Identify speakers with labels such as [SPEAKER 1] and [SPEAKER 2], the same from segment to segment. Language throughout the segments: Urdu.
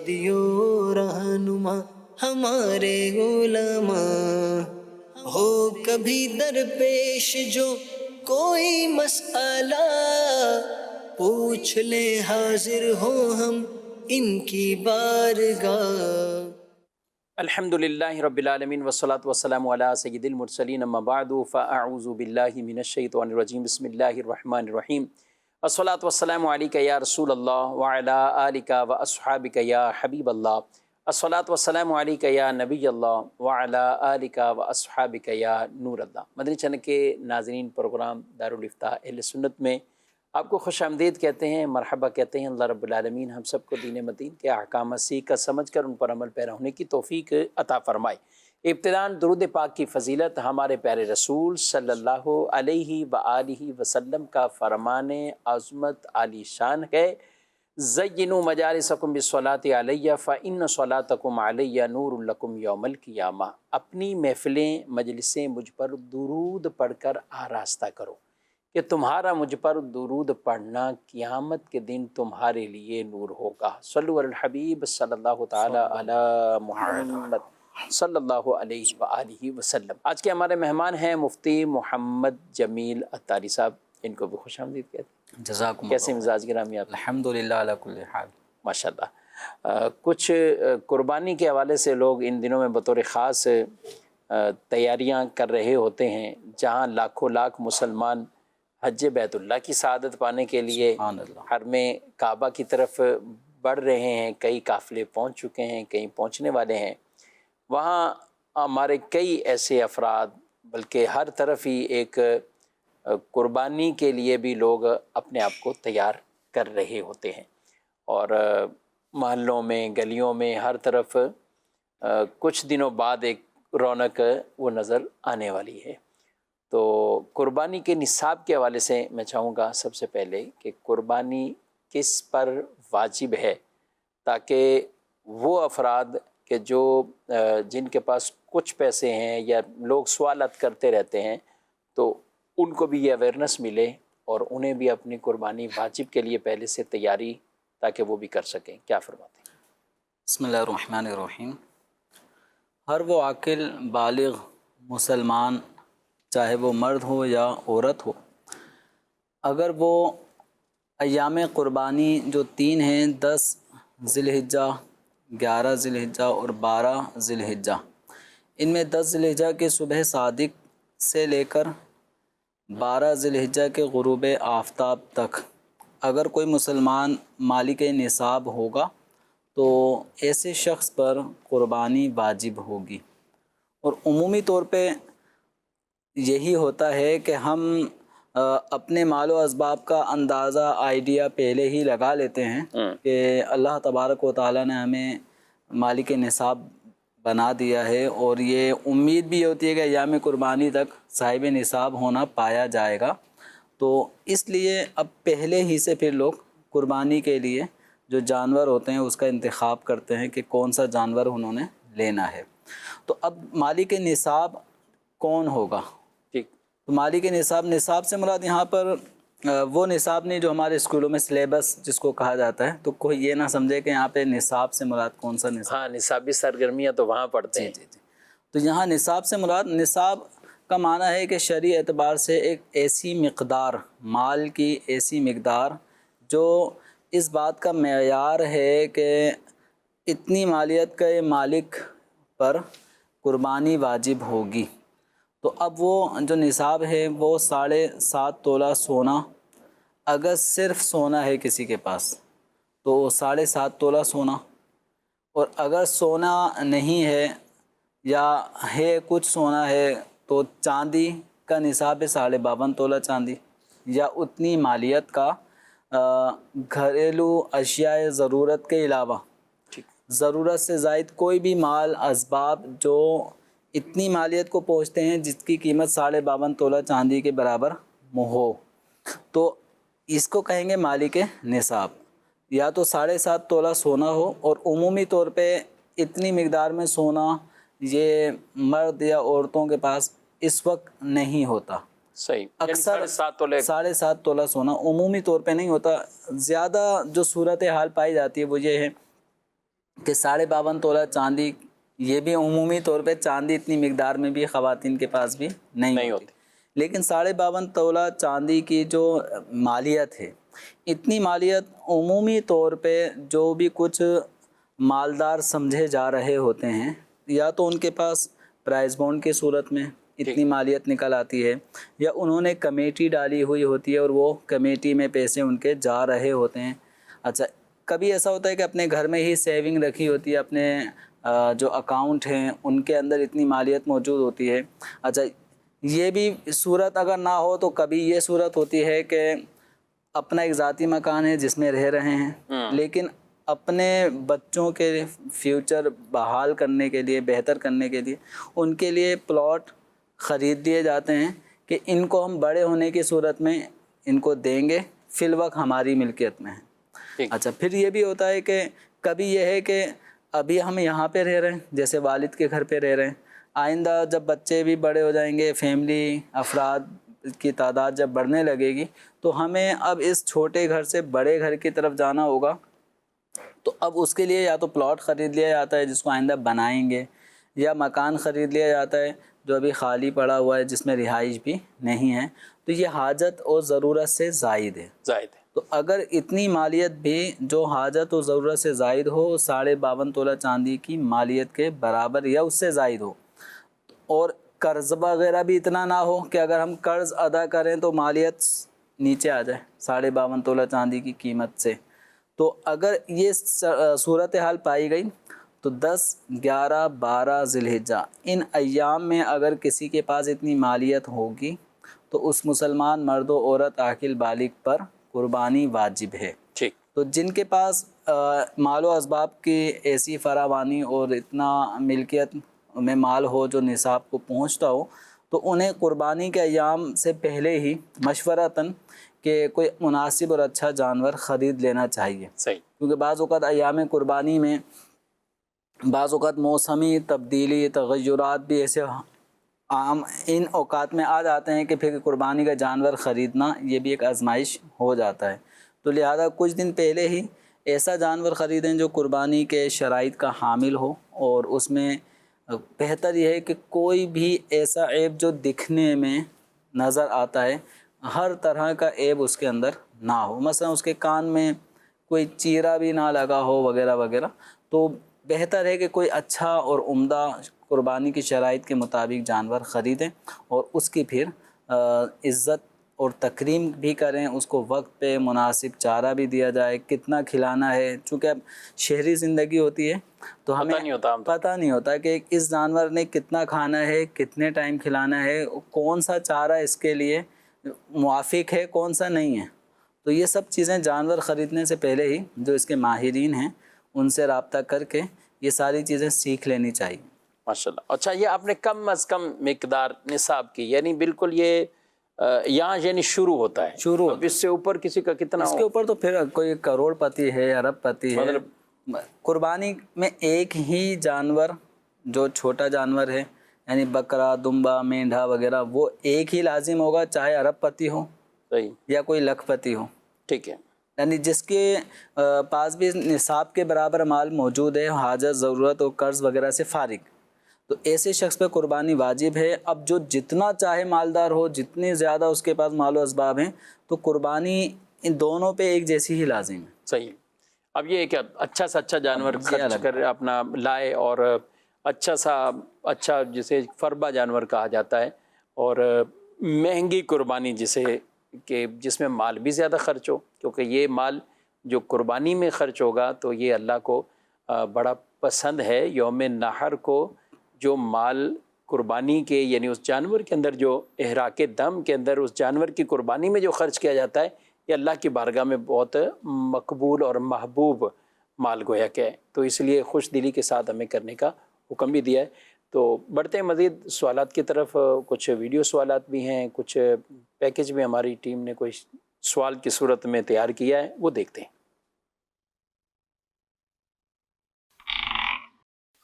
[SPEAKER 1] دیو رہنما ہمارے علماء، ہو کبھی درپیش جو کوئی مسئلہ، پوچھ لے حاضر ہو ہم ان کی بارگاہ۔
[SPEAKER 2] الحمد للہ رب العالمین والصلاة والسلام علی سید المرسلین، اما بعد فاعوذ باللہ من الشیطان الرجیم، بسم اللہ الرحمن الرحیم، والصلاة والسلام علیک یا رسول اللہ وعلی آلک واصحابک یا حبیب اللہ، الصلاة والسلام علیک یا نبی اللہ وعلی آلک واصحابک یا نور اللہ۔ مدنی چینل کے ناظرین، پروگرام دارالفتاح اہل سنت میں آپ کو خوش آمدید کہتے ہیں، مرحبا کہتے ہیں۔ اللہ رب العالمین ہم سب کو دین مدین کے احکام سیکھ کر سمجھ کر ان پر عمل پیرا ہونے کی توفیق عطا فرمائے۔ ابتداءً درود پاک کی فضیلت ہمارے پیارے رسول صلی اللہ علیہ وآلہ وسلم کا فرمان عظمت عالی شان ہے، زینوا مجالسکم بالصلاۃ علیہ فإن صلاتکم علیہ نور لکم یوم القیامہ۔ اپنی محفلیں، مجلسیں مجھ پر درود پڑھ کر آراستہ کرو کہ تمہارا مجھ پر درود پڑھنا قیامت کے دن تمہارے لیے نور ہوگا۔ صلو علی الحبیب صلی اللہ تعالی علی محمد صلی اللہ علیہ وآلہ وسلم۔ آج کے ہمارے مہمان ہیں مفتی محمد جمیل عطاری صاحب، ان کو بھی خوش آمدید کہتے ہیں۔
[SPEAKER 3] جزاکم
[SPEAKER 2] کیسے
[SPEAKER 3] اللہ۔
[SPEAKER 2] مزاج گرامی آپ؟
[SPEAKER 3] الحمدللہ علی کل حال۔
[SPEAKER 2] ماشاءاللہ۔ کچھ قربانی کے حوالے سے لوگ ان دنوں میں بطور خاص تیاریاں کر رہے ہوتے ہیں، جہاں لاکھوں لاکھ مسلمان حج بیت اللہ کی سعادت پانے کے لیے
[SPEAKER 3] سبحان اللہ۔
[SPEAKER 2] حرم کعبہ کی طرف بڑھ رہے ہیں۔ کئی قافلے پہنچ چکے ہیں، کئی پہنچنے والے ہیں۔ وہاں ہمارے کئی ایسے افراد، بلکہ ہر طرف ہی ایک قربانی کے لیے بھی لوگ اپنے آپ کو تیار کر رہے ہوتے ہیں، اور محلوں میں، گلیوں میں، ہر طرف کچھ دنوں بعد ایک رونق وہ نظر آنے والی ہے۔ تو قربانی کے نصاب کے حوالے سے میں چاہوں گا سب سے پہلے کہ قربانی کس پر واجب ہے، تاکہ وہ افراد کہ جو جن کے پاس کچھ پیسے ہیں یا لوگ سوالات کرتے رہتے ہیں، تو ان کو بھی یہ اویئرنیس ملے اور انہیں بھی اپنی قربانی واجب کے لیے پہلے سے تیاری، تاکہ وہ بھی کر سکیں۔ کیا فرماتے ہیں؟
[SPEAKER 3] بسم اللہ الرحمن الرحیم۔ ہر وہ عاقل بالغ مسلمان، چاہے وہ مرد ہو یا عورت ہو، اگر وہ ایام قربانی جو 3 ہیں، 10 ذی الحجہ، 11 ذی الحجہ اور 12 ذی الحجہ، ان میں 10 ذی الحجہ کے صبح صادق سے لے کر 12 ذی الحجہ کے غروب آفتاب تک اگر کوئی مسلمان مالک نصاب ہوگا تو ایسے شخص پر قربانی واجب ہوگی۔ اور عمومی طور پہ یہی ہوتا ہے کہ ہم اپنے مال و اسباب کا اندازہ، آئیڈیا پہلے ہی لگا لیتے ہیں کہ اللہ تبارک و تعالیٰ نے ہمیں مالک نصاب بنا دیا ہے، اور یہ امید بھی ہوتی ہے کہ ایام قربانی تک صاحب نصاب ہونا پایا جائے گا۔ تو اس لیے اب پہلے ہی سے پھر لوگ قربانی کے لیے جو جانور ہوتے ہیں اس کا انتخاب کرتے ہیں کہ کون سا جانور انہوں نے لینا ہے۔ تو اب مالک نصاب کون ہوگا؟ تو مالک نصاب سے مراد یہاں پر وہ نصاب نہیں جو ہمارے اسکولوں میں سلیبس جس کو کہا جاتا ہے، تو کوئی یہ نہ سمجھے کہ یہاں پہ نصاب سے مراد کون سا نصاب۔
[SPEAKER 2] ہاں، نصابی سرگرمیاں تو وہاں پڑھتے ہیں۔
[SPEAKER 3] جی۔ تو یہاں نصاب سے مراد، نصاب کا معنی ہے کہ شرعی اعتبار سے ایک ایسی مقدار، مال کی ایسی مقدار جو اس بات کا معیار ہے کہ اتنی مالیت کا مالک پر قربانی واجب ہوگی۔ تو اب وہ جو نصاب ہے وہ 7.5 تولہ سونا، اگر صرف سونا ہے کسی کے پاس تو 7.5 تولہ سونا، اور اگر سونا نہیں ہے یا ہے کچھ سونا ہے تو چاندی کا نصاب ہے 52.5 تولہ چاندی، یا اتنی مالیت کا گھریلو اشیاء ضرورت کے علاوہ ضرورت سے زائد کوئی بھی مال اسباب جو اتنی مالیت کو پہنچتے ہیں جس کی قیمت 52.5 تولہ چاندی کے برابر ہو، تو اس کو کہیں گے مالک نصاب۔ یا تو 7.5 تولہ سونا ہو، اور عمومی طور پہ اتنی مقدار میں سونا یہ مرد یا عورتوں کے پاس اس وقت نہیں ہوتا۔
[SPEAKER 2] صحیح،
[SPEAKER 3] اکثر
[SPEAKER 2] 7.5
[SPEAKER 3] تولہ سونا عمومی طور پہ نہیں ہوتا۔ زیادہ جو صورت حال پائی جاتی ہے وہ یہ ہے کہ 52.5 تولہ چاندی، یہ بھی عمومی طور پہ چاندی اتنی مقدار میں بھی خواتین کے پاس بھی نہیں ہوتی، لیکن 52.5 تولہ چاندی کی جو مالیت ہے، اتنی مالیت عمومی طور پہ جو بھی کچھ مالدار سمجھے جا رہے ہوتے ہیں، یا تو ان کے پاس پرائز بانڈ کی صورت میں اتنی مالیت نکل آتی ہے، یا انہوں نے کمیٹی ڈالی ہوئی ہوتی ہے اور وہ کمیٹی میں پیسے ان کے جا رہے ہوتے ہیں۔ اچھا، کبھی ایسا ہوتا ہے کہ اپنے گھر میں ہی سیونگ رکھی ہوتی ہے، اپنے جو اکاؤنٹ ہیں ان کے اندر اتنی مالیت موجود ہوتی ہے۔ اچھا، یہ بھی صورت اگر نہ ہو تو کبھی یہ صورت ہوتی ہے کہ اپنا ایک ذاتی مکان ہے جس میں رہ رہے ہیں، لیکن اپنے بچوں کے فیوچر بحال کرنے کے لیے، بہتر کرنے کے لیے ان کے لیے پلاٹ خرید دیے جاتے ہیں کہ ان کو ہم بڑے ہونے کی صورت میں ان کو دیں گے، فی الوقت ہماری ملکیت میں ہے۔ اچھا، پھر یہ بھی ہوتا ہے کہ کبھی یہ ہے کہ ابھی ہم یہاں پہ رہ رہے ہیں، جیسے والد کے گھر پہ رہ رہے ہیں، آئندہ جب بچے بھی بڑے ہو جائیں گے، فیملی افراد کی تعداد جب بڑھنے لگے گی، تو ہمیں اب اس چھوٹے گھر سے بڑے گھر کی طرف جانا ہوگا، تو اب اس کے لیے یا تو پلاٹ خرید لیا جاتا ہے جس کو آئندہ بنائیں گے، یا مکان خرید لیا جاتا ہے جو ابھی خالی پڑا ہوا ہے جس میں رہائش بھی نہیں ہے، تو یہ حاجت اور ضرورت سے زائد ہے۔ تو اگر اتنی مالیت بھی جو حاجت و ضرورت سے زائد ہو، 52.5 تولہ چاندی کی مالیت کے برابر یا اس سے زائد ہو، اور قرض وغیرہ بھی اتنا نہ ہو کہ اگر ہم قرض ادا کریں تو مالیت نیچے آ جائے 52.5 تولہ چاندی کی قیمت سے، تو اگر یہ صورتحال پائی گئی تو 10، 11، 12 ذی الحجہ ان ایام میں اگر کسی کے پاس اتنی مالیت ہوگی تو اس مسلمان مرد و عورت عاقل بالغ پر قربانی واجب ہے۔ تو جن کے پاس مال و اسباب کی ایسی فراوانی اور اتنا ملکیت میں مال ہو جو نصاب کو پہنچتا ہو، تو انہیں قربانی کے ایام سے پہلے ہی مشورتاً کہ کوئی مناسب اور اچھا جانور خرید لینا چاہیے، کیونکہ بعض اوقات ایام قربانی میں بعض اوقات موسمی تبدیلی، تغیرات بھی ایسے عام ان اوقات میں آ جاتے ہیں کہ پھر قربانی کا جانور خریدنا یہ بھی ایک آزمائش ہو جاتا ہے، تو لہذا کچھ دن پہلے ہی ایسا جانور خریدیں جو قربانی کے شرائط کا حامل ہو، اور اس میں بہتر یہ ہے کہ کوئی بھی ایسا عیب جو دکھنے میں نظر آتا ہے، ہر طرح کا عیب اس کے اندر نہ ہو، مثلا اس کے کان میں کوئی چیرا بھی نہ لگا ہو وغیرہ وغیرہ، تو بہتر ہے کہ کوئی اچھا اور عمدہ قربانی کی شرائط کے مطابق جانور خریدیں، اور اس کی پھر عزت اور تکریم بھی کریں، اس کو وقت پہ مناسب چارہ بھی دیا جائے، کتنا کھلانا ہے، چونکہ اب شہری زندگی ہوتی ہے تو ہمیں پتہ نہیں ہوتا کہ اس جانور نے کتنا کھانا ہے، کتنے ٹائم کھلانا ہے، کون سا چارہ اس کے لیے موافق ہے، کون سا نہیں ہے، تو یہ سب چیزیں جانور خریدنے سے پہلے ہی جو اس کے ماہرین ہیں ان سے رابطہ کر کے یہ ساری چیزیں سیکھ لینی چاہیے۔
[SPEAKER 2] ماشاءاللہ۔ اچھا، یہ آپ نے کم از کم مقدار نصاب کی، یعنی بالکل یہ یہاں یعنی شروع ہوتا ہے، اب اس سے اوپر کسی کا کتنا
[SPEAKER 3] اس کے اوپر تو پھر کوئی کروڑ پتی ہے، ارب پتی ہے، قربانی میں ایک ہی جانور جو چھوٹا جانور ہے، یعنی بکرا، دمبا، مینڈھا وغیرہ، وہ ایک ہی لازم ہوگا، چاہے ارب پتی ہو یا کوئی لکھ پتی ہو،
[SPEAKER 2] ٹھیک ہے،
[SPEAKER 3] یعنی جس کے پاس بھی نصاب کے برابر مال موجود ہے، حاجت، ضرورت اور قرض وغیرہ سے فارغ، تو ایسے شخص پہ قربانی واجب ہے۔ اب جو جتنا چاہے مالدار ہو، جتنی زیادہ اس کے پاس مال و اسباب ہیں، تو قربانی ان دونوں پہ ایک جیسی ہی لازم ہے۔
[SPEAKER 2] صحیح۔ اب یہ کہ اچھا سا اچھا جانور خرچ کر اپنا لائے، اور اچھا جسے فربا جانور کہا جاتا ہے، اور مہنگی قربانی جسے کہ جس میں مال بھی زیادہ خرچ ہو، کیونکہ یہ مال جو قربانی میں خرچ ہوگا تو یہ اللہ کو بڑا پسند ہے۔ یوم نحر کو جو مال قربانی کے یعنی اس جانور کے اندر، جو احراق دم کے اندر اس جانور کی قربانی میں جو خرچ کیا جاتا ہے، یہ اللہ کی بارگاہ میں بہت مقبول اور محبوب مال گویا کہ ہے، تو اس لیے خوش دلی کے ساتھ ہمیں کرنے کا حکم بھی دیا ہے۔ تو بڑھتے ہیں مزید سوالات کی طرف، کچھ ویڈیو سوالات بھی ہیں، کچھ پیکج میں ہماری ٹیم نے کوئی سوال کی صورت میں تیار کیا ہے، وہ دیکھتے ہیں۔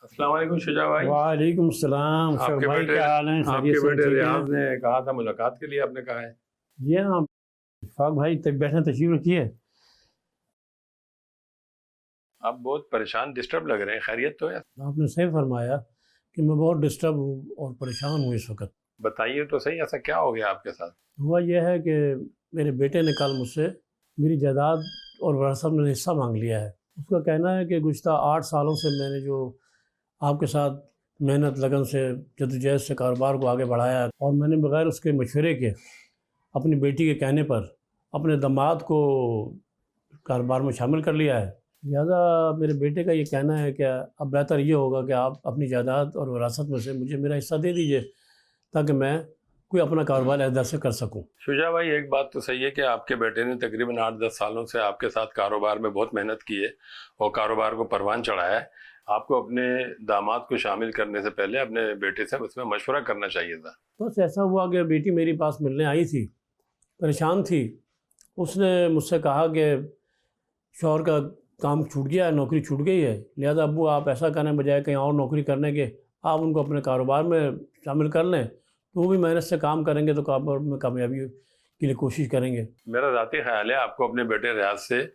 [SPEAKER 4] السلام علیکم شجاع بھائی۔
[SPEAKER 5] وعلیکم السلام۔
[SPEAKER 4] آپ کے
[SPEAKER 5] بھائی
[SPEAKER 4] بیٹے
[SPEAKER 5] کیا حال ہیں؟
[SPEAKER 4] آپ کے بیٹے ریاض نے کہا تھا ملاقات کے لیے، آپ نے کہا ہے؟
[SPEAKER 5] جی ہاں اشفاق بھائی، تک بیٹھنا تشریف رکھیے۔
[SPEAKER 4] آپ بہت پریشان ڈسٹرب لگ رہے ہیں، خیریت تو ہے؟
[SPEAKER 5] آپ نے صحیح فرمایا کہ میں بہت ڈسٹرب ہوں اور پریشان ہوں اس وقت۔
[SPEAKER 4] بتائیے تو صحیح، ایسا کیا ہو گیا آپ کے ساتھ؟
[SPEAKER 5] ہوا یہ ہے کہ میرے بیٹے نے کل مجھ سے میری جائیداد اور وراثت میں حصہ مانگ لیا ہے۔ اس کا کہنا ہے کہ گزشتہ 8 سالوں سے میں نے جو آپ کے ساتھ محنت لگن سے جدوجہد سے کاروبار کو آگے بڑھایا ہے، اور میں نے بغیر اس کے مشورے کے اپنی بیٹی کے کہنے پر اپنے داماد کو کاروبار میں شامل کر لیا ہے، لہذا میرے بیٹے کا یہ کہنا ہے کہ اب بہتر یہ ہوگا کہ آپ اپنی جائیداد اور وراثت میں سے مجھے میرا حصہ دے دیجئے تاکہ میں کوئی اپنا کاروبار ادھر سے کر سکوں۔
[SPEAKER 4] شجاع بھائی، ایک بات تو صحیح ہے کہ آپ کے بیٹے نے تقریباً 8-10 سالوں سے آپ کے ساتھ کاروبار میں بہت محنت کی ہے اور کاروبار کو پروان چڑھایا ہے۔ آپ کو اپنے داماد کو شامل کرنے سے پہلے اپنے بیٹے سے اس میں مشورہ کرنا چاہیے تھا۔
[SPEAKER 5] بس ایسا ہوا کہ بیٹی میری پاس ملنے آئی تھی، پریشان تھی۔ اس نے مجھ سے کہا کہ شوہر کا کام چھوٹ گیا ہے، نوکری چھوٹ گئی ہے، لہذا ابو آپ ایسا کرنے بجائے کہیں اور نوکری کرنے کے آپ ان کو اپنے کاروبار میں شامل کر لیں، تو وہ بھی محنت سے کام کریں گے تو کاروبار میں کامیابی کے لیے کوشش کریں گے۔
[SPEAKER 4] میرا ذاتی خیال ہے آپ کو اپنے بیٹے ریاض سے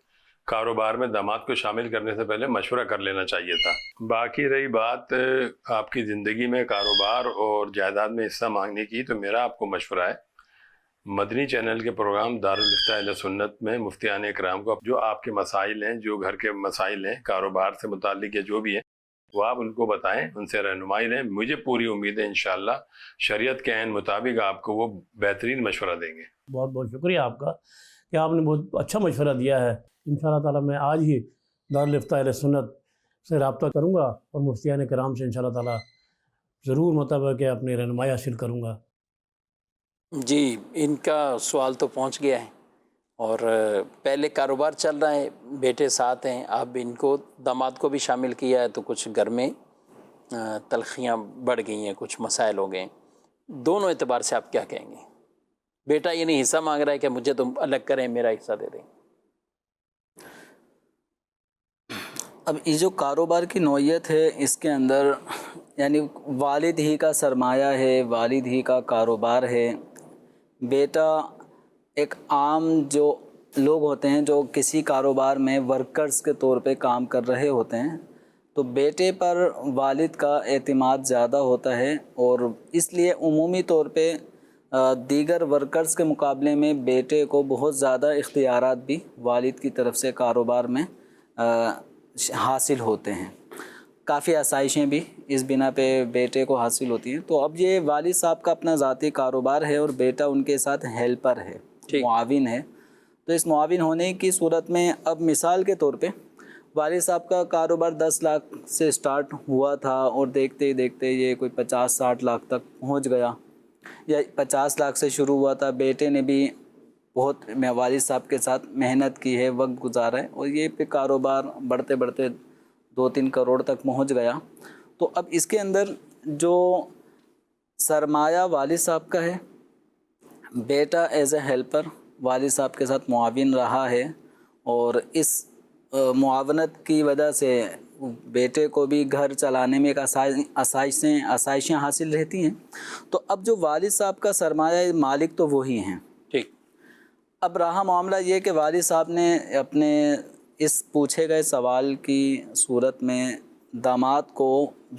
[SPEAKER 4] کاروبار میں داماد کو شامل کرنے سے پہلے مشورہ کر لینا چاہیے تھا۔ باقی رہی بات آپ کی زندگی میں کاروبار اور جائیداد میں حصہ مانگنے کی، تو میرا آپ کو مشورہ ہے مدنی چینل کے پروگرام دارالافتاء اہل سنت میں مفتیان اکرام کو جو آپ کے مسائل ہیں، جو گھر کے مسائل ہیں، کاروبار سے متعلق یا جو بھی ہیں، وہ آپ ان کو بتائیں، ان سے رہنمائی لیں۔ مجھے پوری امید ہے انشاءاللہ شریعت کے عین مطابق آپ کو وہ بہترین مشورہ دیں گے۔
[SPEAKER 5] بہت بہت شکریہ آپ کا کہ آپ نے بہت اچھا مشورہ دیا ہے۔ انشاءاللہ تعالیٰ میں آج ہی دارالافتاء اہل سنت سے رابطہ کروں گا اور مفتیان کرام سے انشاءاللہ تعالیٰ ضرور مطلب کہ اپنی رہنمائی حاصل کروں گا۔
[SPEAKER 2] جی، ان کا سوال تو پہنچ گیا ہے، اور پہلے کاروبار چل رہا ہے، بیٹے ساتھ ہیں، اب ان کو داماد کو بھی شامل کیا ہے تو کچھ گھر میں تلخیاں بڑھ گئی ہیں، کچھ مسائل ہو گئے ہیں۔ دونوں اعتبار سے آپ کیا کہیں گے؟ بیٹا یہ نہیں حصہ مانگ رہا ہے کہ مجھے تم الگ کریں، میرا حصہ دے دیں۔
[SPEAKER 3] اب یہ جو کاروبار کی نوعیت ہے، اس کے اندر یعنی والد ہی کا سرمایہ ہے، والد ہی کا کاروبار ہے۔ بیٹا ایک عام جو لوگ ہوتے ہیں جو کسی کاروبار میں ورکرز کے طور پہ کام کر رہے ہوتے ہیں، تو بیٹے پر والد کا اعتماد زیادہ ہوتا ہے، اور اس لیے عمومی طور پہ دیگر ورکرز کے مقابلے میں بیٹے کو بہت زیادہ اختیارات بھی والد کی طرف سے کاروبار میں حاصل ہوتے ہیں۔ کافی آسائشیں بھی اس بنا پہ بیٹے کو حاصل ہوتی ہیں۔ تو اب یہ والد صاحب کا اپنا ذاتی کاروبار ہے اور بیٹا ان کے ساتھ ہیلپر ہے، معاون ہے۔ تو اس معاون ہونے کی صورت میں اب مثال کے طور پہ والد صاحب کا کاروبار 10 لاکھ سے سٹارٹ ہوا تھا، اور دیکھتے ہی دیکھتے یہ کوئی 50-60 لاکھ تک پہنچ گیا، یا 50 لاکھ سے شروع ہوا تھا۔ بیٹے نے بھی بہت والد صاحب کے ساتھ محنت کی ہے، وقت گزارا ہے، اور یہ پہ کاروبار بڑھتے بڑھتے 2-3 کروڑ تک پہنچ گیا۔ تو اب اس کے اندر جو سرمایہ والد صاحب کا ہے، بیٹا ایز اے ہیلپر والد صاحب کے ساتھ معاون رہا ہے، اور اس معاونت کی وجہ سے بیٹے کو بھی گھر چلانے میں ایک آسائشیں حاصل رہتی ہیں۔ تو اب جو والد صاحب کا سرمایہ مالک تو وہی ہیں۔
[SPEAKER 2] ٹھیک۔
[SPEAKER 3] اب رہا معاملہ یہ کہ والد صاحب نے اپنے اس پوچھے گئے سوال کی صورت میں داماد کو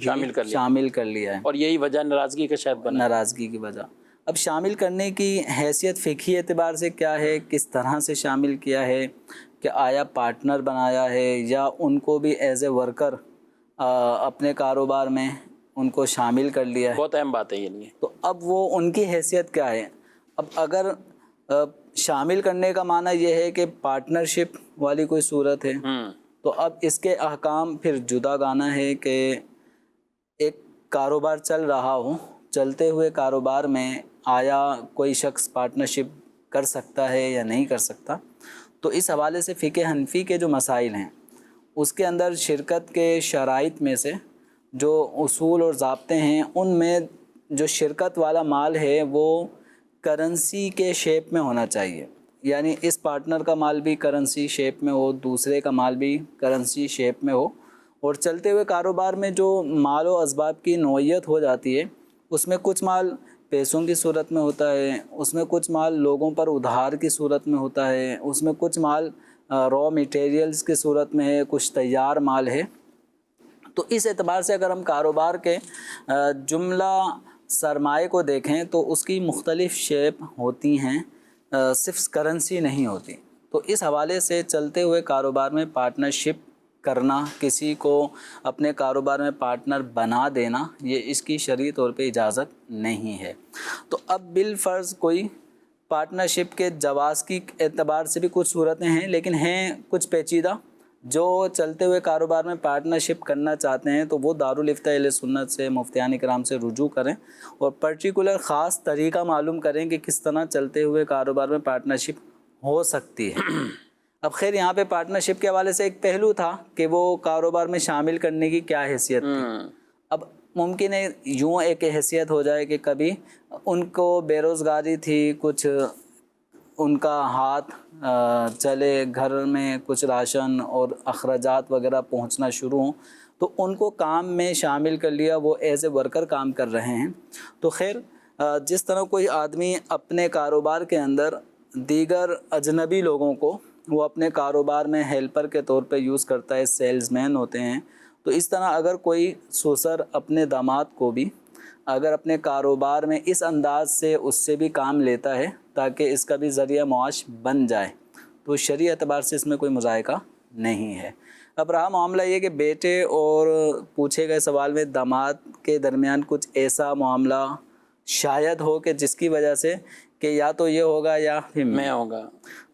[SPEAKER 3] شامل کر لیا ہے،
[SPEAKER 2] اور یہی وجہ ناراضگی کا شاید بنا،
[SPEAKER 3] ناراضگی کی وجہ۔ اب شامل کرنے کی حیثیت فقہی اعتبار سے کیا ہے، کس طرح سے شامل کیا ہے، کہ آیا پارٹنر بنایا ہے یا ان کو بھی ایز اے ورکر اپنے کاروبار میں ان کو شامل کر لیا ہے؟
[SPEAKER 2] بہت اہم بات ہے یہ لیے۔
[SPEAKER 3] تو اب وہ ان کی حیثیت کیا ہے؟ اب اگر شامل کرنے کا معنی یہ ہے کہ پارٹنرشپ والی کوئی صورت ہے، تو اب اس کے احکام پھر جدا گانا ہے کہ ایک کاروبار چل رہا ہو، چلتے ہوئے کاروبار میں آیا کوئی شخص پارٹنرشپ کر سکتا ہے یا نہیں کر سکتا۔ تو اس حوالے سے فقہ حنفی کے جو مسائل ہیں اس کے اندر شرکت کے شرائط میں سے جو اصول اور ضابطے ہیں، ان میں جو شرکت والا مال ہے وہ کرنسی کے شیپ میں ہونا چاہیے، یعنی اس پارٹنر کا مال بھی کرنسی شیپ میں ہو، دوسرے کا مال بھی کرنسی شیپ میں ہو، اور چلتے ہوئے کاروبار میں جو مال و اسباب کی نوعیت ہو جاتی ہے اس میں کچھ مال پیسوں کی صورت میں ہوتا ہے، اس میں کچھ مال لوگوں پر ادھار کی صورت میں ہوتا ہے، اس میں کچھ مال را میٹیریلز کی صورت میں ہے، کچھ تیار مال ہے. تو اس اعتبار سے اگر ہم کاروبار کے جملہ سرمائے کو دیکھیں تو اس کی مختلف شیپ ہوتی ہیں، صرف کرنسی نہیں ہوتی. تو اس حوالے سے چلتے ہوئے کاروبار میں پارٹنرشپ کرنا، کسی کو اپنے کاروبار میں پارٹنر بنا دینا، یہ اس کی شرعی طور پہ اجازت نہیں ہے. تو اب بالفرض کوئی پارٹنرشپ کے جواز کی اعتبار سے بھی کچھ صورتیں ہیں، لیکن ہیں کچھ پیچیدہ. جو چلتے ہوئے کاروبار میں پارٹنرشپ کرنا چاہتے ہیں تو وہ دارالافتاء اہل سنت سے، مفتیان کرام سے رجوع کریں اور پرٹیکولر خاص طریقہ معلوم کریں کہ کس طرح چلتے ہوئے کاروبار میں پارٹنرشپ ہو سکتی ہے. اب خیر یہاں پہ پارٹنرشپ کے حوالے سے ایک پہلو تھا کہ وہ کاروبار میں شامل کرنے کی کیا حیثیت تھی. اب ممکن ہے یوں ایک حیثیت ہو جائے کہ کبھی ان کو بے روزگاری تھی، کچھ ان کا ہاتھ چلے، گھر میں کچھ راشن اور اخراجات وغیرہ پہنچنا شروع ہوں تو ان کو کام میں شامل کر لیا، وہ ایز اے ورکر کام کر رہے ہیں. تو خیر جس طرح کوئی آدمی اپنے کاروبار کے اندر دیگر اجنبی لوگوں کو وہ اپنے کاروبار میں ہیلپر کے طور پہ یوز کرتا ہے، سیلز مین ہوتے ہیں، تو اس طرح اگر کوئی سسر اپنے داماد کو بھی اگر اپنے کاروبار میں اس انداز سے اس سے بھی کام لیتا ہے تاکہ اس کا بھی ذریعہ معاش بن جائے تو شرعی اعتبار سے اس میں کوئی مذائقہ نہیں ہے. اب رہا معاملہ یہ کہ بیٹے اور پوچھے گئے سوال میں داماد کے درمیان کچھ ایسا معاملہ شاید ہو کہ جس کی وجہ سے کہ یا تو یہ ہوگا یا پھر
[SPEAKER 2] میں ہوگا.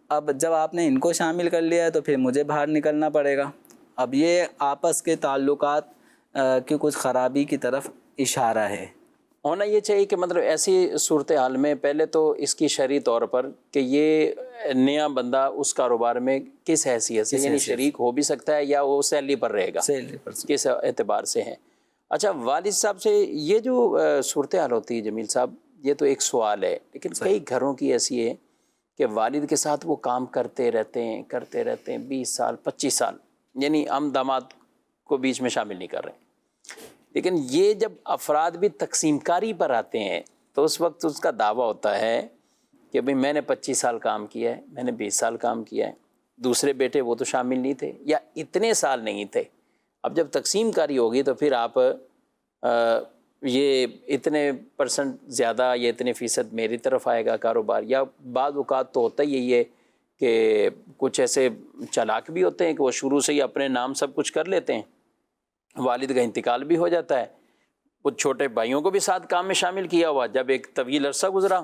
[SPEAKER 3] اب جب آپ نے ان کو شامل کر لیا ہے تو پھر مجھے باہر نکلنا پڑے گا. اب یہ آپس کے تعلقات کی کچھ خرابی کی طرف اشارہ ہے.
[SPEAKER 2] ہونا یہ چاہیے کہ مطلب ایسی صورتحال میں پہلے تو اس کی شرعی طور پر کہ یہ نیا بندہ اس کاروبار میں کس حیثیت سے یعنی شریک ہو بھی سکتا ہے یا وہ سیلری پر رہے گا،
[SPEAKER 3] سیلری پر
[SPEAKER 2] کس اعتبار سے ہے. اچھا والد صاحب سے یہ جو صورتحال ہوتی ہے جمیل صاحب، یہ تو ایک سوال ہے، لیکن کئی گھروں کی ایسی ہے کہ والد کے ساتھ وہ کام کرتے رہتے ہیں 20 سال 25 سال، یعنی ہم داماد کو بیچ میں شامل نہیں کر رہے. لیکن یہ جب افراد بھی تقسیم کاری پر آتے ہیں تو اس وقت اس کا دعویٰ ہوتا ہے کہ بھئی میں نے 25 سال کام کیا ہے، میں نے 20 سال کام کیا ہے، دوسرے بیٹے وہ تو شامل نہیں تھے یا اتنے سال نہیں تھے. اب جب تقسیم کاری ہوگی تو پھر آپ یہ اتنے % زیادہ یا اتنے فیصد میری طرف آئے گا کاروبار. یا بعض اوقات تو ہوتا ہی یہی ہے کہ کچھ ایسے چالاک بھی ہوتے ہیں کہ وہ شروع سے ہی اپنے نام سب کچھ کر لیتے ہیں، والد کا انتقال بھی ہو جاتا ہے، کچھ چھوٹے بھائیوں کو بھی ساتھ کام میں شامل کیا ہوا، جب ایک طویل عرصہ گزرا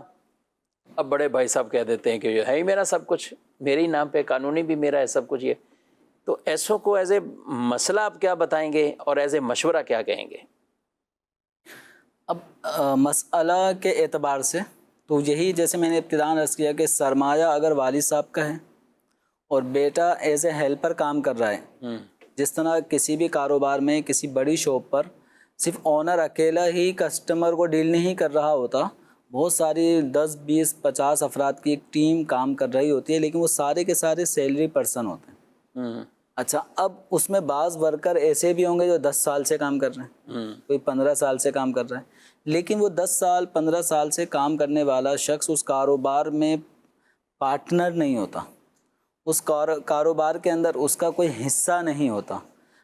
[SPEAKER 2] اب بڑے بھائی صاحب کہہ دیتے ہیں کہ یہ ہے ہی میرا سب کچھ، میرے ہی نام پہ قانونی بھی میرا ہے سب کچھ. یہ تو ایسوں کو ایز اے مسئلہ آپ کیا بتائیں گے اور ایز اے مشورہ کیا کہیں گے؟
[SPEAKER 3] اب مسئلہ کے اعتبار سے تو یہی جیسے میں نے ابتداءً عرض کیا کہ سرمایہ اگر والد صاحب کا ہے اور بیٹا ایز اے ہیلپر کام کر رہا ہے، جس طرح کسی بھی کاروبار میں کسی بڑی شاپ پر صرف آنر اکیلا ہی کسٹمر کو ڈیل نہیں کر رہا ہوتا، بہت ساری 10 20 50 افراد کی ایک ٹیم کام کر رہی ہوتی ہے، لیکن وہ سارے کے سارے سیلری پرسن ہوتے ہیں. اچھا اب اس میں بعض ورکر ایسے بھی ہوں گے جو 10 سال سے کام کر رہے ہیں، کوئی 15 سال سے کام کر رہا ہے، لیکن وہ 10 سال 15 سال سے کام کرنے والا شخص اس کاروبار میں پارٹنر نہیں ہوتا، اس کاروبار کے اندر اس کا کوئی حصہ نہیں ہوتا.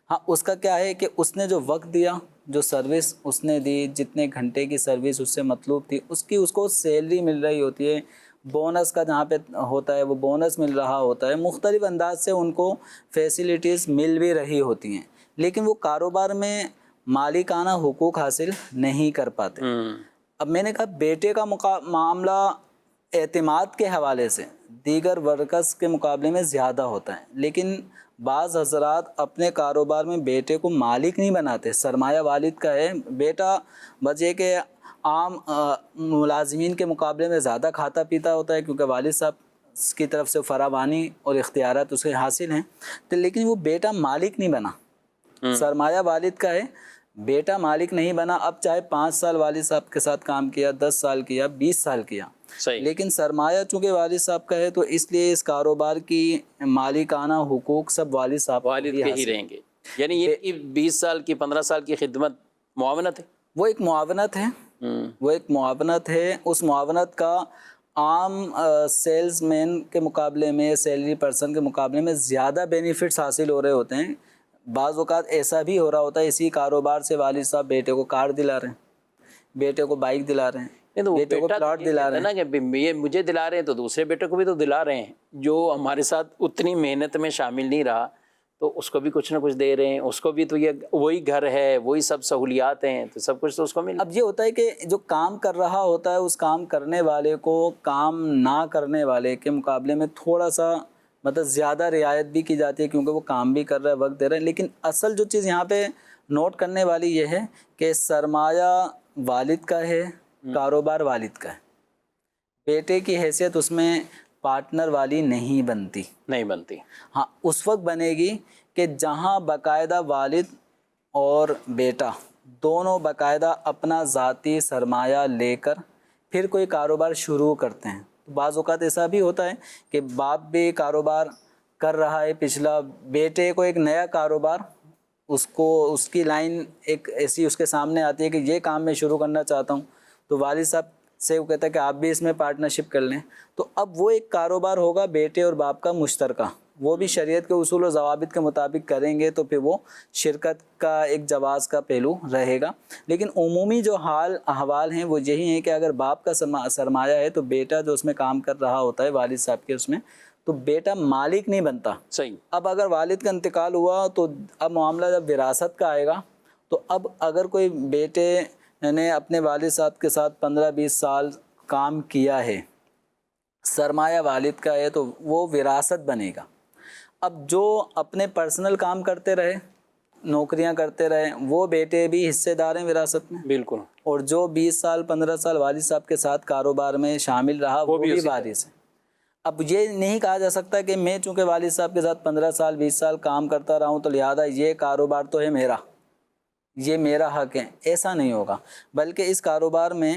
[SPEAKER 3] ہاں اس کا کیا ہے کہ اس نے جو وقت دیا، جو سروس اس نے دی، جتنے گھنٹے کی سروس اس سے مطلوب تھی اس کو سیلری مل رہی ہوتی ہے، بونس کا جہاں پہ ہوتا ہے وہ بونس مل رہا ہوتا ہے، مختلف انداز سے ان کو فیسلٹیز مل بھی رہی ہوتی ہیں، لیکن وہ کاروبار میں مالکانہ حقوق حاصل نہیں کر پاتے. اب میں نے کہا بیٹے کا معاملہ اعتماد کے حوالے سے دیگر ورکرز کے مقابلے میں زیادہ ہوتا ہے، لیکن بعض حضرات اپنے کاروبار میں بیٹے کو مالک نہیں بناتے، سرمایہ والد کا ہے، بیٹا وجہ کہ عام ملازمین کے مقابلے میں زیادہ کھاتا پیتا ہوتا ہے کیونکہ والد صاحب کی طرف سے فراوانی اور اختیارات اسے حاصل ہیں، تو لیکن وہ بیٹا مالک نہیں بنا، سرمایہ والد کا ہے، بیٹا مالک نہیں بنا. اب چاہے 5 سال والد صاحب کے ساتھ کام کیا، 10 سال کیا، 20 سال کیا، لیکن سرمایہ چونکہ والد صاحب کا ہے تو اس لیے اس کاروبار کی مالکانہ حقوق سب والد صاحب
[SPEAKER 2] کے ہی رہیں گے. یعنی یہ 20 سال کی 15 سال کی خدمت معاونت ہے،
[SPEAKER 3] وہ ایک معاونت ہے، وہ ایک معاونت ہے. اس معاونت کا عام سیلز مین کے مقابلے میں، سیلری پرسن کے مقابلے میں زیادہ بینیفٹس حاصل ہو رہے ہوتے ہیں. بعض اوقات ایسا بھی ہو رہا ہوتا ہے اسی کاروبار سے والد صاحب بیٹے کو کار دلا رہے ہیں، بیٹے کو بائک دلا رہے ہیں، بیٹے کو پلاٹ دلا رہے ہیں.
[SPEAKER 2] نا کہ یہ مجھے دلا رہے ہیں تو دوسرے بیٹے کو بھی تو دلا رہے ہیں، جو ہمارے ساتھ اتنی محنت میں شامل نہیں رہا تو اس کو بھی کچھ نہ کچھ دے رہے ہیں، اس کو بھی تو یہ وہی گھر ہے، وہی سب سہولیات ہیں، تو سب کچھ تو اس کو مل.
[SPEAKER 3] اب یہ ہوتا ہے کہ جو کام کر رہا ہوتا ہے اس کام کرنے والے کو کام نہ کرنے والے کے مقابلے میں تھوڑا سا مطلب زیادہ رعایت بھی کی جاتی ہے، کیونکہ وہ کام بھی کر رہا ہے، وقت دے رہا ہے. لیکن اصل جو چیز یہاں پہ نوٹ کرنے والی یہ ہے کہ سرمایہ والد کا ہے، کاروبار والد کا ہے. بیٹے کی حیثیت اس میں پارٹنر والی نہیں بنتی. ہاں اس وقت بنے گی کہ جہاں باقاعدہ والد اور بیٹا دونوں باقاعدہ اپنا ذاتی سرمایہ لے کر پھر کوئی کاروبار شروع کرتے ہیں. بعض اوقات ایسا بھی ہوتا ہے کہ باپ بھی کاروبار کر رہا ہے پچھلا، بیٹے کو ایک نیا کاروبار اس کی لائن ایک ایسی اس کے سامنے آتی ہے کہ یہ کام میں شروع کرنا چاہتا ہوں، تو والد صاحب سے وہ کہتا ہے کہ آپ بھی اس میں پارٹنرشپ کر لیں. تو اب وہ ایک کاروبار ہوگا بیٹے اور باپ کا مشترکہ، وہ بھی شریعت کے اصول و ضوابط کے مطابق کریں گے تو پھر وہ شرکت کا ایک جواز کا پہلو رہے گا. لیکن عمومی جو حال احوال ہیں وہ یہی ہیں کہ اگر باپ کا سرمایہ ہے تو بیٹا جو اس میں کام کر رہا ہوتا ہے والد صاحب کے اس میں، تو بیٹا مالک نہیں بنتا.
[SPEAKER 2] صحیح.
[SPEAKER 3] اب اگر والد کا انتقال ہوا تو اب معاملہ جب وراثت کا آئے گا تو اب اگر کوئی بیٹے نے اپنے والد صاحب کے ساتھ 15-20 سال کام کیا ہے، سرمایہ والد کا ہے، تو وہ وراثت بنے گا. اب جو اپنے پرسنل کام کرتے رہے، نوکریاں کرتے رہے، وہ بیٹے بھی حصے دار ہیں وراثت میں.
[SPEAKER 2] بالکل.
[SPEAKER 3] اور جو 20 سال 15 سال والد صاحب کے ساتھ کاروبار میں شامل رہا وہ بھی وارث ہے. اب یہ نہیں کہا جا سکتا کہ میں چونکہ والد صاحب کے ساتھ 15 سال 20 سال کام کرتا رہا ہوں تو لہذا یہ کاروبار تو ہے میرا، یہ میرا حق ہے. ایسا نہیں ہوگا، بلکہ اس کاروبار میں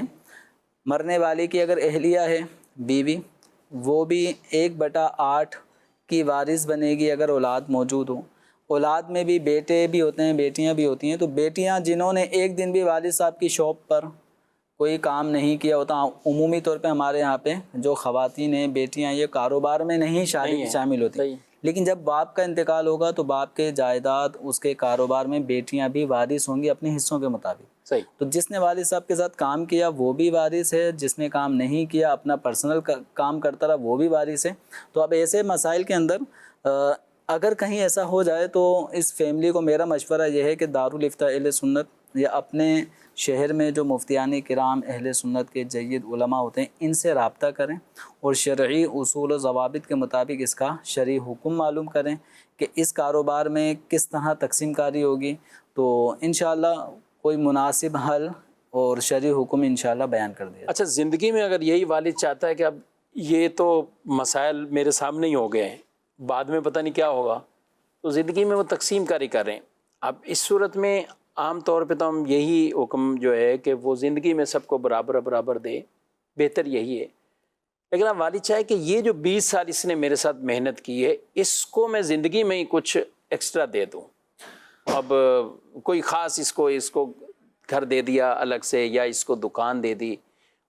[SPEAKER 3] مرنے والے کی اگر اہلیہ ہے، بیوی، وہ بھی 1/8 کی وارث بنے گی اگر اولاد موجود ہو. اولاد میں بھی بیٹے بھی ہوتے ہیں، بیٹیاں بھی ہوتی ہیں. تو بیٹیاں جنہوں نے ایک دن بھی والد صاحب کی شاپ پر کوئی کام نہیں کیا ہوتا، عمومی طور پہ ہمارے یہاں پہ جو خواتین ہیں، بیٹیاں، یہ کاروبار میں نہیں شامل ہوتی. لیکن جب باپ کا انتقال ہوگا تو باپ کے جائیداد، اس کے کاروبار میں بیٹیاں بھی وارث ہوں گی اپنے حصوں کے مطابق. تو جس نے والد صاحب کے ساتھ کام کیا وہ بھی وارث ہے، جس نے کام نہیں کیا اپنا پرسنل کام کرتا رہا وہ بھی وارث ہے. تو اب ایسے مسائل کے اندر اگر کہیں ایسا ہو جائے تو اس فیملی کو میرا مشورہ یہ ہے کہ دارالافتاء اہل سنت یا اپنے شہر میں جو مفتیان کرام اہل سنت کے جید علماء ہوتے ہیں ان سے رابطہ کریں اور شرعی اصول و ضوابط کے مطابق اس کا شرعی حکم معلوم کریں کہ اس کاروبار میں کس طرح تقسیم کاری ہوگی. تو انشاءاللہ کوئی مناسب حل اور شرعی حکم انشاءاللہ بیان کر دیا.
[SPEAKER 2] اچھا، زندگی میں اگر یہی والد چاہتا ہے کہ اب یہ تو مسائل میرے سامنے ہی ہو گئے ہیں، بعد میں پتہ نہیں کیا ہوگا، تو زندگی میں وہ تقسیم کاری کریں. اب اس صورت میں عام طور پہ تو ہم یہی حکم جو ہے کہ وہ زندگی میں سب کو برابر دے، بہتر یہی ہے. لیکن اب والد چاہے کہ یہ جو 20 سال اس نے میرے ساتھ محنت کی ہے اس کو میں زندگی میں ہی کچھ ایکسٹرا دے دوں. اب کوئی خاص اس کو گھر دے دیا الگ سے، یا اس کو دکان دے دی،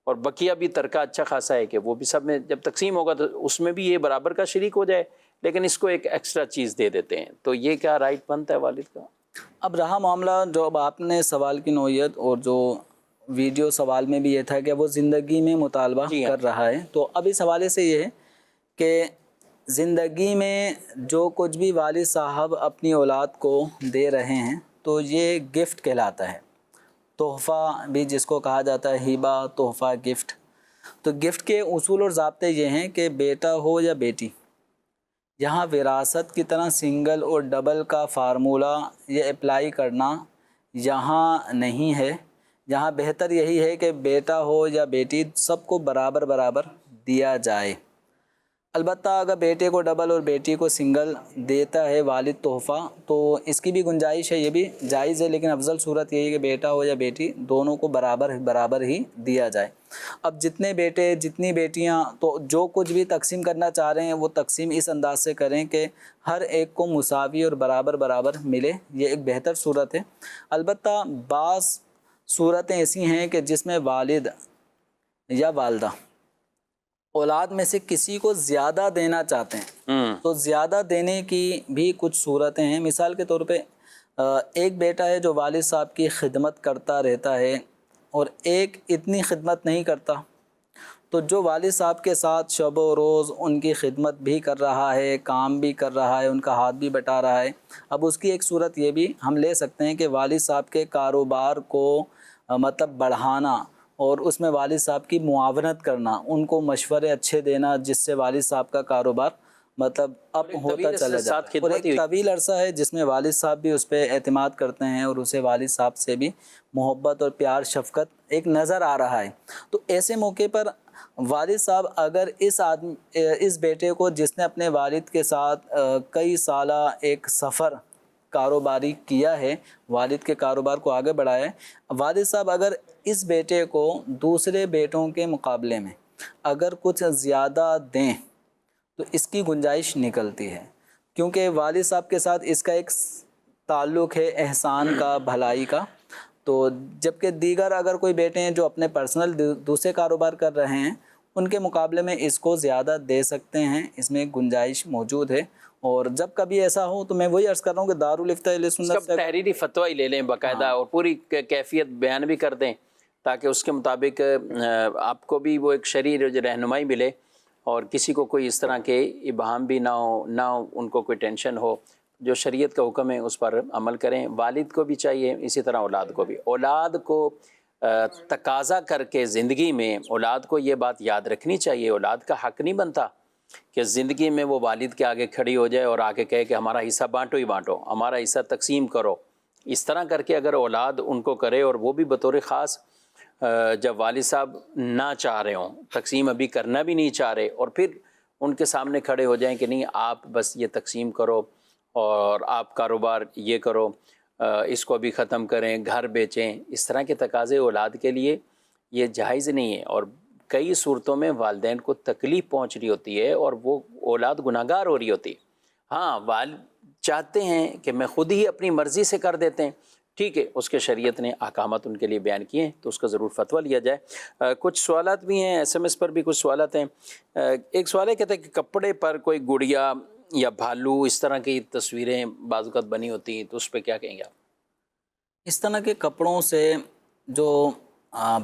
[SPEAKER 2] اور بقیہ بھی ترکہ اچھا خاصا ہے کہ وہ بھی سب میں جب تقسیم ہوگا تو اس میں بھی یہ برابر کا شریک ہو جائے، لیکن اس کو ایک ایکسٹرا چیز دے دیتے ہیں. تو یہ کیا رائٹ بنتا ہے والد کا؟
[SPEAKER 3] اب رہا معاملہ جو اب آپ نے سوال کی نوعیت اور جو ویڈیو سوال میں بھی یہ تھا کہ وہ زندگی میں مطالبہ کر رہا ہے، تو اب اس حوالے سے یہ ہے کہ زندگی میں جو کچھ بھی والد صاحب اپنی اولاد کو دے رہے ہیں تو یہ گفٹ کہلاتا ہے. تحفہ بھی جس کو کہا جاتا ہے، ہیبہ، تحفہ، گفٹ. تو گفٹ کے اصول اور ضابطے یہ ہیں کہ بیٹا ہو یا بیٹی، یہاں وراثت کی طرح سنگل اور ڈبل کا فارمولہ یہ اپلائی کرنا یہاں نہیں ہے. یہاں بہتر یہی ہے کہ بیٹا ہو یا بیٹی سب کو برابر دیا جائے. البتہ اگر بیٹے کو ڈبل اور بیٹی کو سنگل دیتا ہے والد تحفہ تو اس کی بھی گنجائش ہے، یہ بھی جائز ہے، لیکن افضل صورت یہی ہے کہ بیٹا ہو یا بیٹی دونوں کو برابر ہی دیا جائے. اب جتنے بیٹے جتنی بیٹیاں، تو جو کچھ بھی تقسیم کرنا چاہ رہے ہیں وہ تقسیم اس انداز سے کریں کہ ہر ایک کو مساوی اور برابر ملے، یہ ایک بہتر صورت ہے. البتہ بعض صورتیں ایسی ہیں کہ جس میں والد یا والدہ اولاد میں سے کسی کو زیادہ دینا چاہتے ہیں تو زیادہ دینے کی بھی کچھ صورتیں ہیں. مثال کے طور پہ ایک بیٹا ہے جو والد صاحب کی خدمت کرتا رہتا ہے اور ایک اتنی خدمت نہیں کرتا، تو جو والد صاحب کے ساتھ شب و روز ان کی خدمت بھی کر رہا ہے، کام بھی کر رہا ہے، ان کا ہاتھ بھی بٹا رہا ہے، اب اس کی ایک صورت یہ بھی ہم لے سکتے ہیں کہ والد صاحب کے کاروبار کو مطلب بڑھانا اور اس میں والد صاحب کی معاونت کرنا، ان کو مشورے اچھے دینا، جس سے والد صاحب کا کاروبار مطلب اپ ہوتا چلا جاتا ہے. اور ایک طویل عرصہ ہے جس میں والد صاحب بھی اس پہ اعتماد کرتے ہیں اور اسے والد صاحب سے بھی محبت اور پیار شفقت ایک نظر آ رہا ہے. تو ایسے موقع پر والد صاحب اگر اس بیٹے کو جس نے اپنے والد کے ساتھ کئی سالہ ایک سفر کاروباری کیا ہے، والد کے کاروبار کو آگے بڑھایا ہے، والد صاحب اگر اس بیٹے کو دوسرے بیٹوں کے مقابلے میں اگر کچھ زیادہ دیں تو اس کی گنجائش نکلتی ہے، کیونکہ والد صاحب کے ساتھ اس کا ایک تعلق ہے احسان کا، بھلائی کا. تو جبکہ دیگر اگر کوئی بیٹے ہیں جو اپنے پرسنل دوسرے کاروبار کر رہے ہیں، ان کے مقابلے میں اس کو زیادہ دے سکتے ہیں، اس میں گنجائش موجود ہے. اور جب کبھی ایسا ہو تو میں وہی عرض کر رہا ہوں کہ دارالفتہ اہل سنت سے
[SPEAKER 2] تحریری فتویٰ لے لیں باقاعدہ اور پوری کیفیت بیان بھی کر دیں، تاکہ اس کے مطابق آپ کو بھی وہ ایک شرعی رہنمائی ملے اور کسی کو کوئی اس طرح کے ابہام بھی نہ ہو ان کو کوئی ٹینشن ہو. جو شریعت کا حکم ہے اس پر عمل کریں. والد کو بھی چاہیے، اسی طرح اولاد کو بھی. اولاد کو تقاضا کر کے زندگی میں اولاد کو یہ بات یاد رکھنی چاہیے، اولاد کا حق نہیں بنتا کہ زندگی میں وہ والد کے آگے کھڑی ہو جائے اور آگے کہے کہ ہمارا حصہ بانٹو ہی بانٹو، ہمارا حصہ تقسیم کرو. اس طرح کر کے اگر اولاد ان کو کرے، اور وہ بھی بطور خاص جب والد صاحب نہ چاہ رہے ہوں، تقسیم ابھی کرنا بھی نہیں چاہ رہے، اور پھر ان کے سامنے کھڑے ہو جائیں کہ نہیں آپ بس یہ تقسیم کرو اور آپ کاروبار یہ کرو، اس کو بھی ختم کریں، گھر بیچیں، اس طرح کے تقاضے اولاد کے لیے یہ جائز نہیں ہے. اور کئی صورتوں میں والدین کو تکلیف پہنچ رہی ہوتی ہے اور وہ اولاد گناہگار ہو رہی ہوتی ہے. ہاں والد چاہتے ہیں کہ میں خود ہی اپنی مرضی سے کر دیتے ہیں، ٹھیک ہے، اس کے شریعت نے احکامات ان کے لیے بیان کیے ہیں تو اس کا ضرور فتویٰ لیا جائے. کچھ سوالات بھی ہیں، SMS پر بھی کچھ سوالات ہیں. ایک سوال ہے، کہتے ہیں کہ کپڑے پر کوئی گڑیا یا بھالو اس طرح کی تصویریں بعض اوقات بنی ہوتی ہیں، تو اس پہ کیا کہیں گے آپ؟
[SPEAKER 3] اس طرح کے کپڑوں سے جو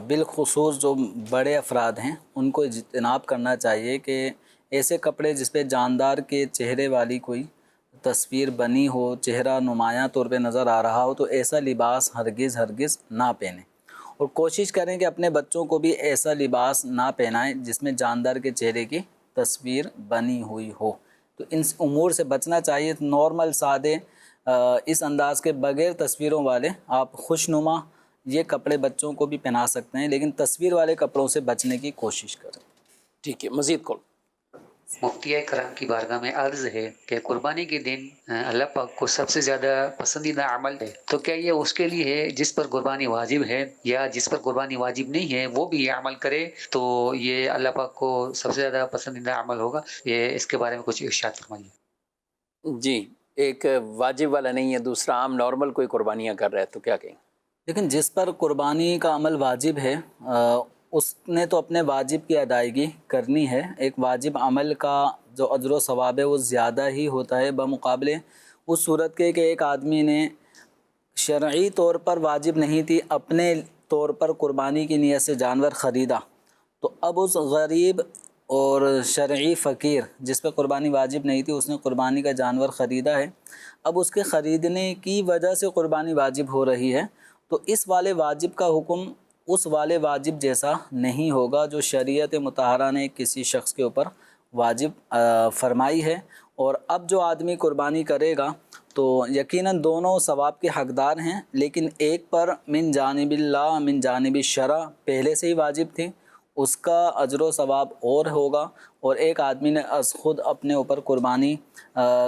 [SPEAKER 3] بالخصوص جو بڑے افراد ہیں ان کو اجتناب کرنا چاہیے کہ ایسے کپڑے جس پہ جاندار کے چہرے والی کوئی تصویر بنی ہو، چہرہ نمایاں طور پہ نظر آ رہا ہو، تو ایسا لباس ہرگز نہ پہنیں. اور کوشش کریں کہ اپنے بچوں کو بھی ایسا لباس نہ پہنائیں جس میں جاندار کے چہرے کی تصویر بنی ہوئی ہو. تو ان امور سے بچنا چاہیے. نارمل سادے اس انداز کے بغیر تصویروں والے آپ خوشنما یہ کپڑے بچوں کو بھی پہنا سکتے ہیں، لیکن تصویر والے کپڑوں سے بچنے کی کوشش کریں.
[SPEAKER 2] ٹھیک ہے، مزید کال.
[SPEAKER 6] مفتی کرام کی بارگاہ میں عرض ہے کہ قربانی کے دن اللہ پاک کو سب سے زیادہ پسندیدہ عمل ہے، تو کیا یہ اس کے لیے ہے جس پر قربانی واجب ہے، یا جس پر قربانی واجب نہیں ہے وہ بھی یہ عمل کرے تو یہ اللہ پاک کو سب سے زیادہ پسندیدہ عمل ہوگا؟ یہ اس کے بارے میں کچھ ارشاد فرمائیے.
[SPEAKER 2] جی، ایک واجب والا نہیں ہے، دوسرا عام نارمل کوئی قربانیاں کر رہا ہے تو کیا کہیں؟
[SPEAKER 3] لیکن جس پر قربانی کا عمل واجب ہے اس نے تو اپنے واجب کی ادائیگی کرنی ہے. ایک واجب عمل کا جو اجر و ثواب ہے وہ زیادہ ہی ہوتا ہے بمقابلے اس صورت کے کہ ایک آدمی نے شرعی طور پر واجب نہیں تھی، اپنے طور پر قربانی کی نیت سے جانور خریدا، تو اب اس غریب اور شرعی فقیر جس پہ قربانی واجب نہیں تھی اس نے قربانی کا جانور خریدا ہے، اب اس کے خریدنے کی وجہ سے قربانی واجب ہو رہی ہے، تو اس والے واجب کا حکم اس والے واجب جیسا نہیں ہوگا جو شریعت مطہرہ نے کسی شخص کے اوپر واجب فرمائی ہے. اور اب جو آدمی قربانی کرے گا تو یقیناً دونوں ثواب کے حقدار ہیں، لیکن ایک پر من جانب اللہ من جانب الشرع پہلے سے ہی واجب تھی، اس کا اجر و ثواب اور ہوگا، اور ایک آدمی نے از خود اپنے اوپر قربانی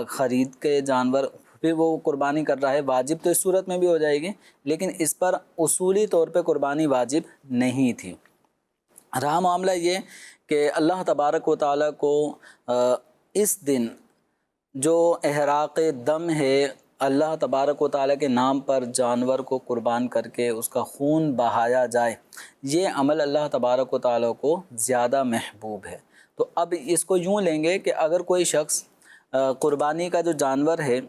[SPEAKER 3] خرید کے جانور پھر وہ قربانی کر رہا ہے، واجب تو اس صورت میں بھی ہو جائے گی، لیکن اس پر اصولی طور پہ قربانی واجب نہیں تھی. رہا معاملہ یہ کہ اللہ تبارک و تعالیٰ کو اس دن جو احراق دم ہے، اللہ تبارک و تعالیٰ کے نام پر جانور کو قربان کر کے اس کا خون بہایا جائے، یہ عمل اللہ تبارک و تعالیٰ کو زیادہ محبوب ہے. تو اب اس کو یوں لیں گے کہ اگر کوئی شخص قربانی کا جو جانور ہے،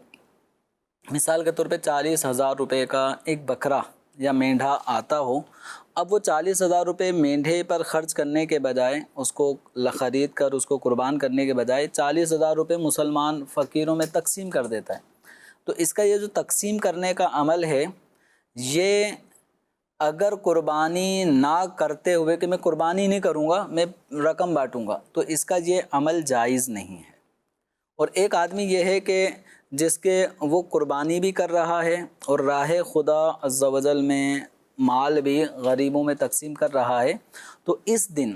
[SPEAKER 3] مثال کے طور پہ 40,000 روپے کا ایک بکرا یا مینڈھا آتا ہو، اب وہ 40,000 روپے مینڈھے پر خرچ کرنے کے بجائے، اس کو خرید کر اس کو قربان کرنے کے بجائے 40,000 روپے مسلمان فقیروں میں تقسیم کر دیتا ہے۔ تو اس کا یہ جو تقسیم کرنے کا عمل ہے، یہ اگر قربانی نہ کرتے ہوئے کہ میں قربانی نہیں کروں گا، میں رقم بانٹوں گا، تو اس کا یہ عمل جائز نہیں ہے۔ اور ایک آدمی یہ ہے کہ جس کے وہ قربانی بھی کر رہا ہے اور راہ خدا عز و جل میں مال بھی غریبوں میں تقسیم کر رہا ہے، تو اس دن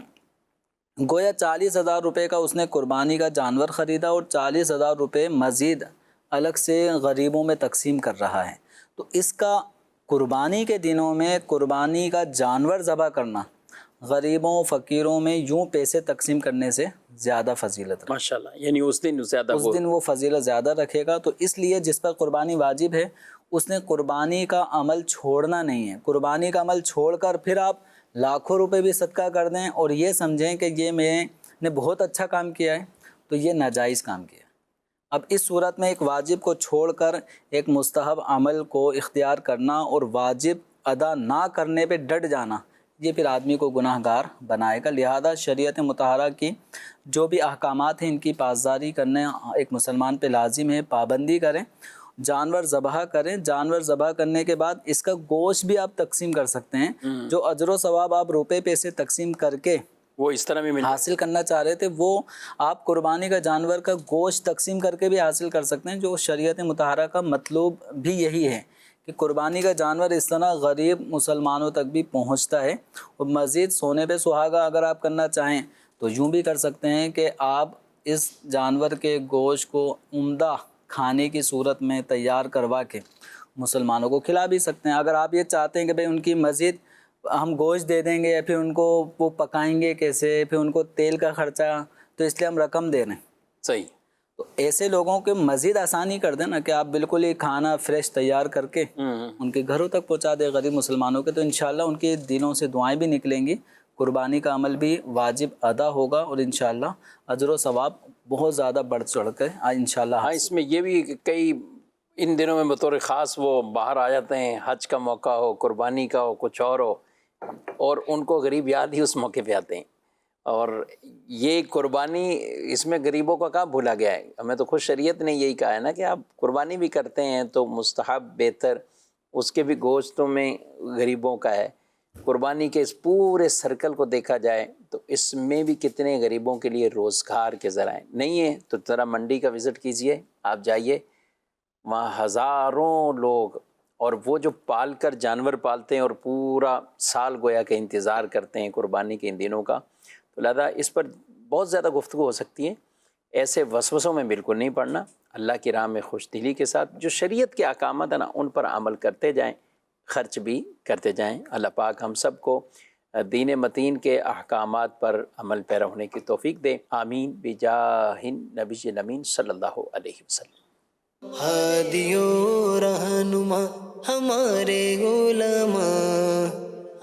[SPEAKER 3] گویا 40,000 روپے کا اس نے قربانی کا جانور خریدا اور 40,000 روپے مزید الگ سے غریبوں میں تقسیم کر رہا ہے۔ تو اس کا قربانی کے دنوں میں قربانی کا جانور ذبح کرنا غریبوں فقیروں میں یوں پیسے تقسیم کرنے سے زیادہ فضیلت رکھے،
[SPEAKER 2] ماشاءاللہ، یعنی اس دن زیادہ
[SPEAKER 3] اس دن وہ فضیلت زیادہ رکھے گا۔ تو اس لیے جس پر قربانی واجب ہے اس نے قربانی کا عمل چھوڑنا نہیں ہے۔ قربانی کا عمل چھوڑ کر پھر آپ لاکھوں روپے بھی صدقہ کر دیں اور یہ سمجھیں کہ یہ میں نے بہت اچھا کام کیا ہے، تو یہ ناجائز کام کیا ہے۔ اب اس صورت میں ایک واجب کو چھوڑ کر ایک مستحب عمل کو اختیار کرنا اور واجب ادا نہ کرنے پہ ڈٹ جانا، یہ پھر آدمی کو گناہ گار بنائے گا۔ لہذا شریعت مطہرہ کی جو بھی احکامات ہیں ان کی پاسداری کرنے ایک مسلمان پہ لازم ہے۔ پابندی کریں، جانور ذبح کریں، جانور ذبح کرنے کے بعد اس کا گوشت بھی آپ تقسیم کر سکتے ہیں۔ جو اجر و ثواب آپ روپے پیسے تقسیم کر کے
[SPEAKER 2] وہ اس طرح بھی
[SPEAKER 3] حاصل کرنا چاہ رہے تھے، وہ آپ قربانی کا جانور کا گوشت تقسیم کر کے بھی حاصل کر سکتے ہیں۔ جو شریعت مطہرہ کا مطلوب بھی یہی ہے کہ قربانی کا جانور اس طرح غریب مسلمانوں تک بھی پہنچتا ہے۔ اور مزید سونے پہ سہاگا اگر آپ کرنا چاہیں تو یوں بھی کر سکتے ہیں کہ آپ اس جانور کے گوشت کو عمدہ کھانے کی صورت میں تیار کروا کے مسلمانوں کو کھلا بھی سکتے ہیں۔ اگر آپ یہ چاہتے ہیں کہ بھئی ان کی مزید ہم گوشت دے دیں گے یا پھر ان کو وہ پکائیں گے کیسے، پھر ان کو تیل کا خرچہ، تو اس لیے ہم رقم دے رہے ہیں،
[SPEAKER 2] صحیح،
[SPEAKER 3] تو ایسے لوگوں کے مزید آسانی کر دیں نا کہ آپ بالکل ہی کھانا فریش تیار کر کے ان کے گھروں تک پہنچا دیں غریب مسلمانوں کے، تو انشاءاللہ ان کے دلوں سے دعائیں بھی نکلیں گی، قربانی کا عمل بھی واجب ادا ہوگا اور انشاءاللہ اجر و ثواب بہت زیادہ بڑھ چڑھ کر انشاءاللہ
[SPEAKER 2] ہاں، اس میں یہ بھی کئی ان دنوں میں بطور خاص وہ باہر آ جاتے ہیں، حج کا موقع ہو، قربانی کا ہو، کچھ اور ہو، اور ان کو غریب یاد ہی اس موقع پہ آتے ہیں۔ اور یہ قربانی اس میں غریبوں کا کہاں بھولا گیا ہے؟ ہمیں تو خود شریعت نے یہی کہا ہے نا کہ آپ قربانی بھی کرتے ہیں تو مستحب بہتر اس کے بھی گوشتوں میں غریبوں کا ہے۔ قربانی کے اس پورے سرکل کو دیکھا جائے تو اس میں بھی کتنے غریبوں کے لیے روزگار کے ذرائع نہیں ہیں۔ تو ذرا منڈی کا وزٹ کیجئے، آپ جائیے، وہاں ہزاروں لوگ، اور وہ جو پال کر جانور پالتے ہیں اور پورا سال گویا کہ انتظار کرتے ہیں قربانی کے ان دنوں کا، تو لہذا اس پر بہت زیادہ گفتگو ہو سکتی ہے۔ ایسے وسوسوں میں بالکل نہیں پڑنا، اللہ کی راہ میں خوش دلی کے ساتھ جو شریعت کے احکامات ہیں نا ان پر عمل کرتے جائیں، خرچ بھی کرتے جائیں۔ اللہ پاک ہم سب کو دین متین کے احکامات پر عمل پیرا ہونے کی توفیق دے، آمین بجاہ نبی الامین صلی اللہ علیہ وسلم۔
[SPEAKER 1] ہادی و رہنما ہمارے علماء،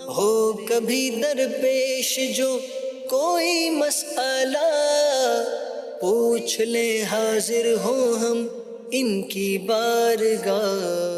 [SPEAKER 1] ہو کبھی درپیش جو کوئی مسئلہ، پوچھ لیں حاضر ہوں ہم ان کی بارگاہ۔